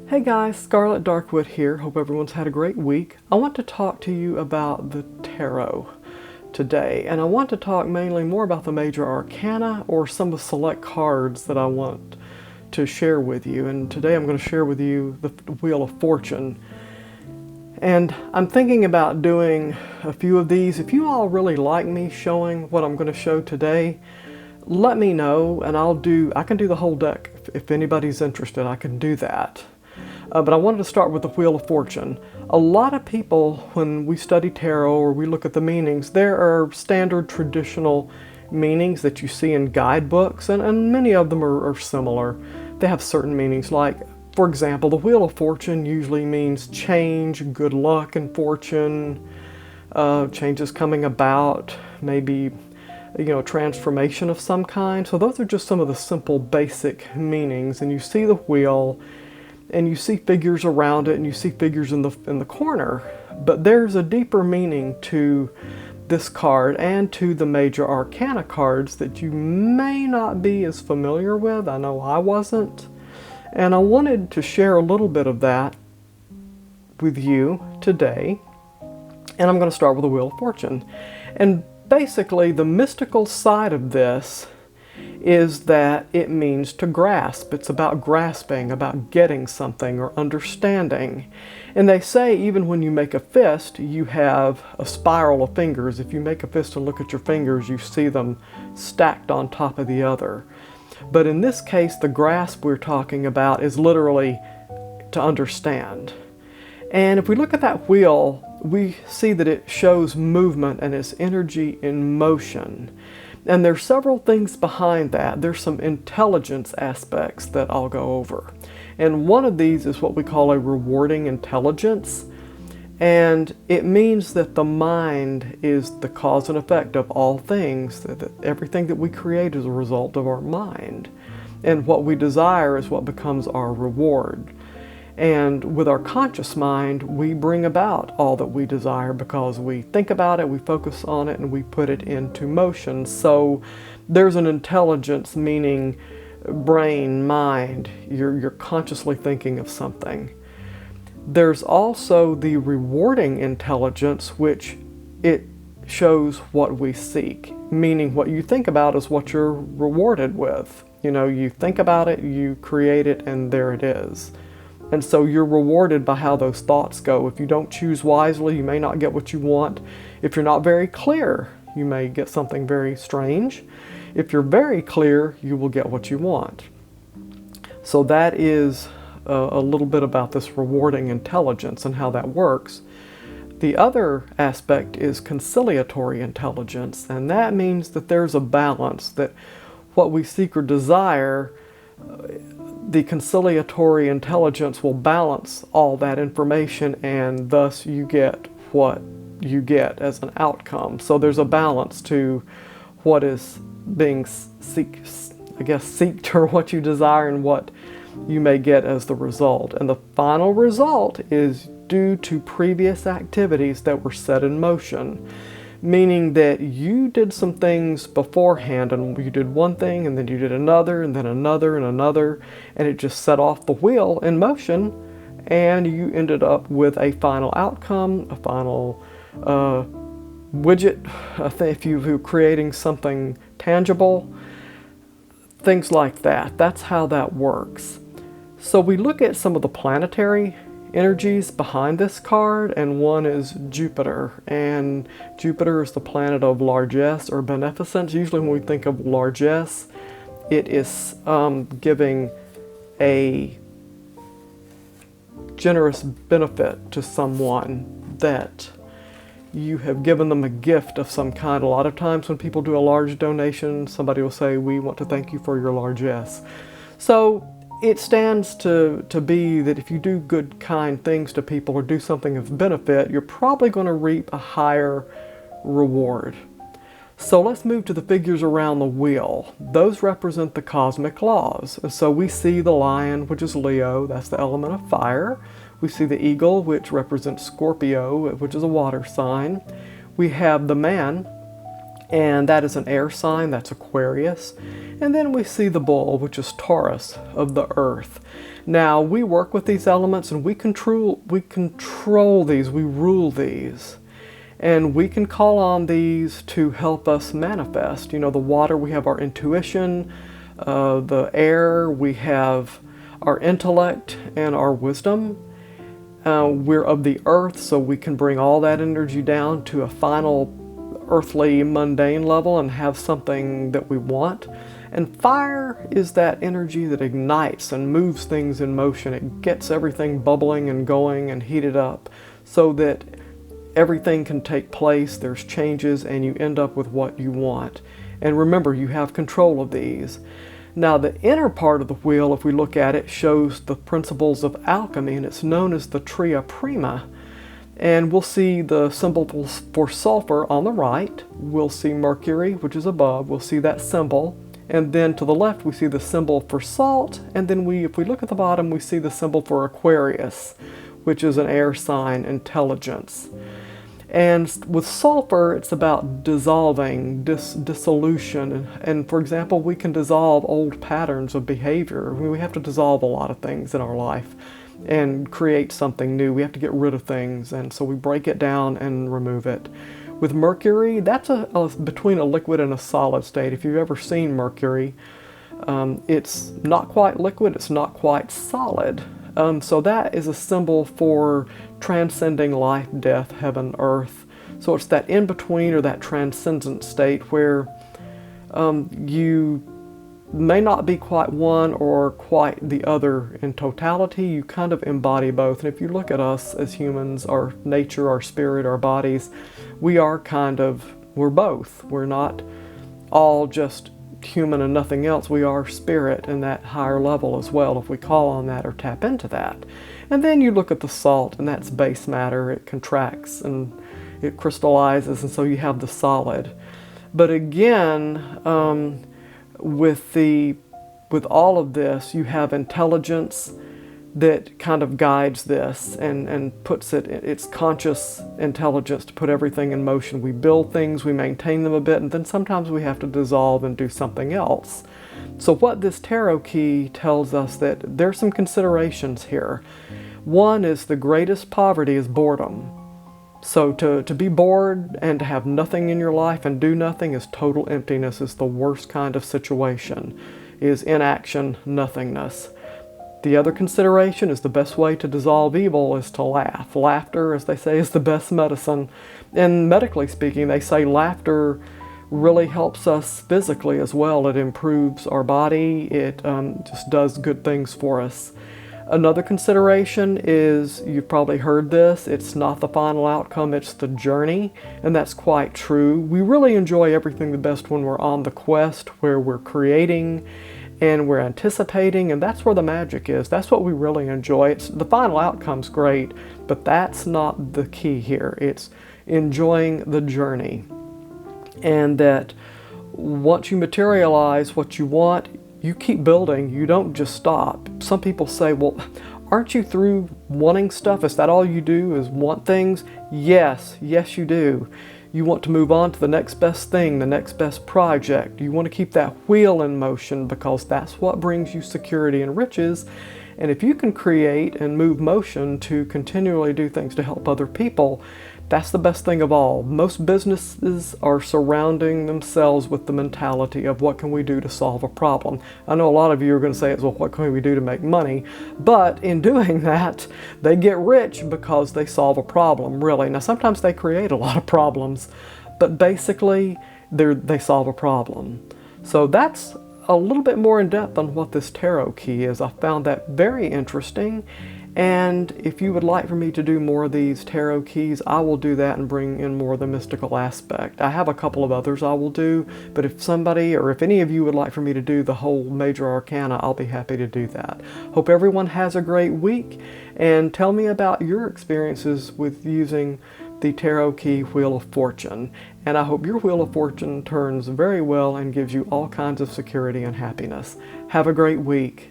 Hey guys, Scarlet Darkwood here. Hope everyone's had a great week. I want to talk to you about the tarot today, and I want to talk mainly more about the major arcana or some of the select cards that I want to share with you. And today I'm going to share with you the Wheel of Fortune. And I'm thinking about doing a few of these. If you all really like me showing what I'm going to show today, let me know and I can do the whole deck. If anybody's interested, I can do that. But I wanted to start with the Wheel of Fortune. A lot of people, when we study tarot or we look at the meanings, there are standard traditional meanings that you see in guidebooks, and many of them are similar. They have certain meanings, like, for example, the Wheel of Fortune usually means change, good luck, and fortune, changes coming about, maybe transformation of some kind. So those are just some of the simple basic meanings, and you see the wheel and you see figures around it and you see figures in the corner, but there's a deeper meaning to this card and to the major arcana cards that you may not be as familiar with. I know I wasn't, and I wanted to share a little bit of that with you today. And I'm going to start with the Wheel of Fortune. And basically, the mystical side of this is that it means to grasp. It's about grasping, about getting something or understanding. And they say even when you make a fist, you have a spiral of fingers. If you make a fist and look at your fingers, you see them stacked on top of the other. But in this case, the grasp we're talking about is literally to understand. And if we look at that wheel, we see that it shows movement and it's energy in motion. And there's several things behind that. There's some intelligence aspects that I'll go over. And one of these is what we call a rewarding intelligence. And it means that the mind is the cause and effect of all things. That everything that we create is a result of our mind. And what we desire is what becomes our reward. And with our conscious mind, we bring about all that we desire because we think about it, we focus on it, and we put it into motion. So there's an intelligence, meaning brain, mind. You're consciously thinking of something. There's also the rewarding intelligence, which it shows what we seek, meaning what you think about is what you're rewarded with. You think about it, you create it, and there it is. And so you're rewarded by how those thoughts go. If you don't choose wisely, you may not get what you want. If you're not very clear, you may get something very strange. If you're very clear, you will get what you want. So that is a little bit about this rewarding intelligence and how that works. The other aspect is conciliatory intelligence, and that means that there's a balance, that what we seek or desire, the conciliatory intelligence will balance all that information, and thus you get what you get as an outcome. So there's a balance to what is being seeked, or what you desire and what you may get as the result. And the final result is due to previous activities that were set in motion. Meaning that you did some things beforehand, and you did one thing, and then you did another, and then another, and another, and it just set off the wheel in motion, and you ended up with a final outcome, a final widget, if you're creating something tangible, things like that. That's how that works. So we look at some of the planetary energies behind this card, and one is Jupiter, and Jupiter is the planet of largesse or beneficence. Usually when we think of largesse, it is giving a generous benefit to someone, that you have given them a gift of some kind. A lot of times when people do a large donation, somebody will say, "We want to thank you for your largesse." So it stands to be that if you do good, kind things to people or do something of benefit, you're probably going to reap a higher reward. So let's move to the figures around the wheel. Those represent the cosmic laws. So we see the lion, which is Leo, that's the element of fire. We see the eagle, which represents Scorpio, which is a water sign. We have the man, and that is an air sign, that's Aquarius. And then we see the bull, which is Taurus, of the earth. Now, we work with these elements and we control these, we rule these. And we can call on these to help us manifest. You know, the water, we have our intuition. The air, we have our intellect and our wisdom. We're of the earth, so we can bring all that energy down to a final earthly, mundane level and have something that we want. And fire is that energy that ignites and moves things in motion. It gets everything bubbling and going and heated up so that everything can take place, there's changes, and you end up with what you want. And remember, you have control of these. Now, the inner part of the wheel, if we look at it, shows the principles of alchemy, and it's known as the tria prima. And we'll see the symbol for sulfur on the right. We'll see Mercury, which is above. We'll see that symbol. And then to the left, we see the symbol for salt. And then if we look at the bottom, we see the symbol for Aquarius, which is an air sign, intelligence. And with sulfur, it's about dissolving, dissolution. And for example, we can dissolve old patterns of behavior. I mean, we have to dissolve a lot of things in our life and create something new. We have to get rid of things, and so we break it down and remove it. With Mercury, that's between a liquid and a solid state. If you've ever seen Mercury, it's not quite liquid, it's not quite solid. So that is a symbol for transcending life, death, heaven, earth. So it's that in-between or that transcendent state where you may not be quite one or quite the other in totality. You kind of embody both. And if you look at us as humans, our nature, our spirit, our bodies, we're both. We're not all just human and nothing else. We are spirit in that higher level as well, if we call on that or tap into that. And then you look at the salt, and that's base matter. It contracts and it crystallizes, and so you have the solid. But again, with all of this, you have intelligence that kind of guides this and puts it's conscious intelligence to put everything in motion. We build things, we maintain them a bit, and then sometimes we have to dissolve and do something else. So what this tarot key tells us, that there's some considerations here. One is the greatest poverty is boredom. So to be bored and to have nothing in your life and do nothing is total emptiness, is the worst kind of situation, is inaction, nothingness. The other consideration is the best way to dissolve evil is to laugh. Laughter, as they say, is the best medicine. And medically speaking, they say laughter really helps us physically as well. It improves our body. It just does good things for us. Another consideration is, you've probably heard this, it's not the final outcome, it's the journey, and that's quite true. We really enjoy everything the best when we're on the quest, where we're creating and we're anticipating, and that's where the magic is. That's what we really enjoy. The final outcome's great, but that's not the key here. It's enjoying the journey. And that once you materialize what you want, you keep building, you don't just stop. Some people say, well, aren't you through wanting stuff? Is that all you do, is want things? Yes, you do. You want to move on to the next best thing, the next best project. You want to keep that wheel in motion because that's what brings you security and riches. And if you can create and move motion to continually do things to help other people, that's the best thing of all. Most businesses are surrounding themselves with the mentality of what can we do to solve a problem. I know a lot of you are going to say, well, what can we do to make money? But in doing that, they get rich because they solve a problem, really. Now, sometimes they create a lot of problems, but basically, they solve a problem. So that's a little bit more in depth on what this tarot key is. I found that very interesting. And if you would like for me to do more of these tarot keys, I will do that and bring in more of the mystical aspect. I have a couple of others I will do, but if somebody or if any of you would like for me to do the whole major arcana, I'll be happy to do that. Hope everyone has a great week, and tell me about your experiences with using the tarot key Wheel of Fortune. And I hope your Wheel of Fortune turns very well and gives you all kinds of security and happiness. Have a great week.